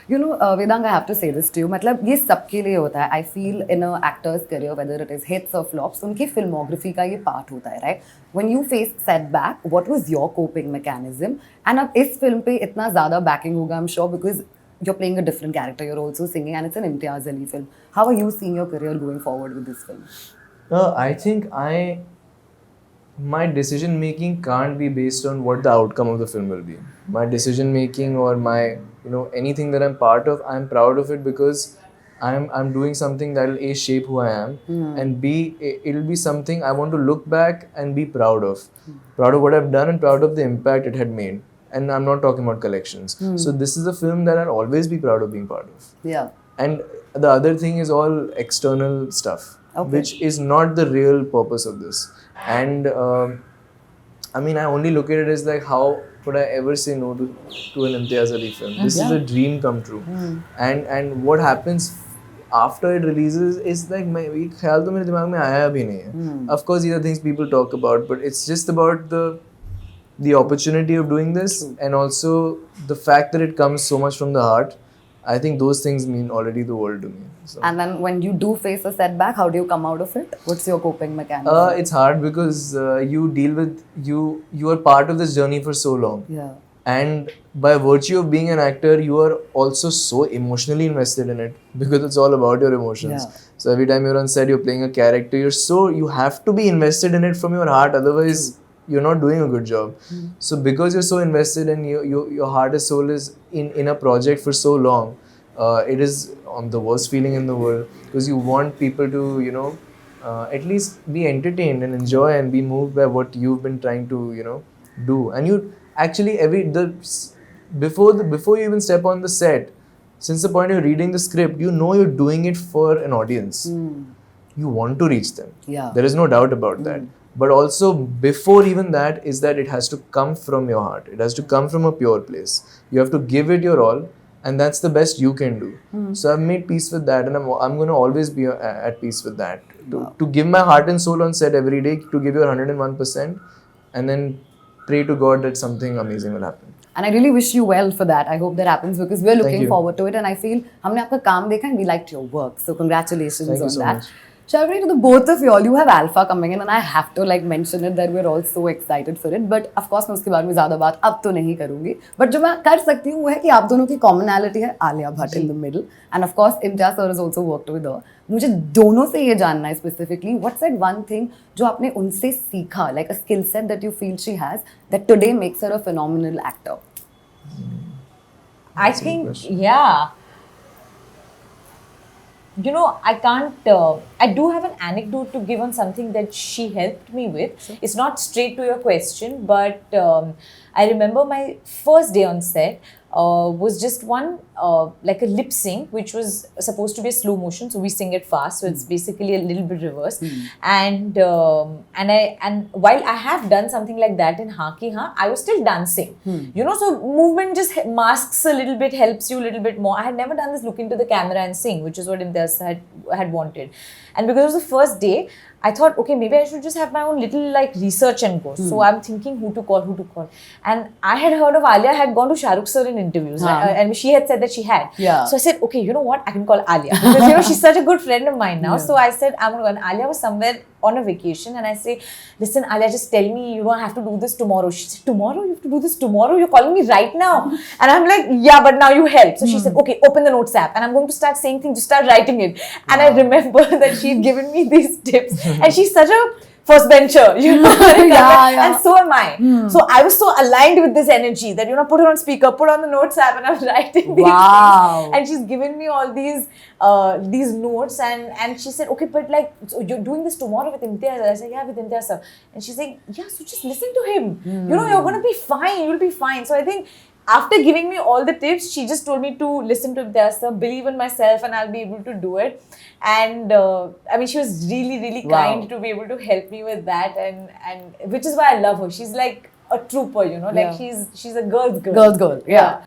Vedang, I have to say this to you. मतलब ये सबके लिए होता है. I feel in a actor's career, whether it is hits or flops, उनकी filmography का ये part होता है, right? When you face setback, what was your coping mechanism? And अब इस film पे इतना ज़्यादा backing होगा, I'm sure, because you're playing a different character, you're also singing, and it's an Imtiaz Ali film. How are you seeing your career going forward with this film? I think my decision making can't be based on what the outcome of the film will be. My decision making or my anything that I'm part of, I'm proud of it because I'm doing something that will A, shape who I am, and B, it'll be something I want to look back and be proud of. Proud of what I've done and proud of the impact it had made. And I'm not talking about collections. So this is a film that I'll always be proud of being part of. Yeah. And the other thing is all external stuff, which is not the real purpose of this. And I mean, I only look at it as like, how could I ever say no to an Imtiaz Ali film? This is a dream come true. And what happens after it releases is like, ये ख्याल तो मेरे दिमाग में आया भी नहीं है. Of course, these are things people talk about, but it's just about the opportunity of doing this and also the fact that it comes so much from the heart. I think those things mean already the world to me. So. And then when you do face a setback, how do you come out of it? What's your coping mechanism? It's hard because you deal with, you are part of this journey for so long. Yeah. And by virtue of being an actor, you are also so emotionally invested in it because it's all about your emotions. Yeah. So every time you're on set, you're playing a character, you have to be invested in it from your heart, otherwise you're not doing a good job. So because you're so invested and your heart and soul is in a project for so long, it is the worst feeling in the world because you want people to, at least be entertained and enjoy and be moved by what you've been trying to, do. And you actually, before you even step on the set, since the point you're reading the script, you're doing it for an audience. You want to reach them. Yeah. There is no doubt about that. But also, before even that, is that it has to come from your heart. It has to come from a pure place. You have to give it your all, and that's the best you can do. So I've made peace with that, and I'm going to always be at peace with that. To give my heart and soul on set every day, to give your 101%, and then pray to God that something amazing will happen. And I really wish you well for that. I hope that happens because we're looking forward to it, and I feel हमने आपका काम देखा and we liked your work. So congratulations Thank on you so that. much. Sharvari, to the both of you all, you have Alpha coming in and I have to mention it that we're all so excited for it. But of course मैं उसके बारे में ज़्यादा बात अब तो नहीं करूँगी. But जो मैं कर सकती हूँ वो है कि आप दोनों की commonality है Alia Bhatt in the middle. And of course Imtiaz sir has also worked with her. मुझे दोनों से ये जानना है specifically. What's that one thing जो आपने उनसे सीखा, like a skill set that you feel she has that today makes her a phenomenal actor? I think, I can't, I do have an anecdote to give on something that she helped me with. Sure. It's not straight to your question, but I remember my first day on set was just one, like a lip sync, which was supposed to be a slow motion. So we sing it fast. So it's basically a little bit reverse. And while I have done something like that in Ha Ki Ha, I was still dancing. So movement just masks a little bit, helps you a little bit more. I had never done this look into the camera and sing, which is what Imtiaz had wanted. And because it was the first day, I thought, okay, maybe I should just have my own little research and go. So I'm thinking who to call. And I had heard of Alia had gone to Shah Rukh sir in interviews. And she had said that she had. Yeah. So I said, okay, you know what? I can call Alia. Because, she's such a good friend of mine now. So I said, I'm going to go. And Alia was somewhere on a vacation. And I say, listen, Alia, just tell me you don't have to do this tomorrow. She said, tomorrow? You have to do this tomorrow? You're calling me right now. And I'm like, yeah, but now you help. So she said, okay, open the notes app. And I'm going to start saying things. Just start writing it. And I remember that she'd given me these tips. And she's such a first bencher, and so am I. So I was so aligned with this energy that, put her on speaker, put on the notes app, and I'm writing these things. And she's given me all these notes, and she said, okay, but so you're doing this tomorrow with Imtiaz? I said, yeah, with Imtiaz sir. And she's like, yeah, so just listen to him. You're going to be fine. You'll be fine. So I think after giving me all the tips, she just told me to listen to Imtiaz sir, believe in myself, and I'll be able to do it. And she was really, really kind to be able to help me with that, and which is why I love her. She's like a trooper, she's a girl's girl. Girl's girl, yeah.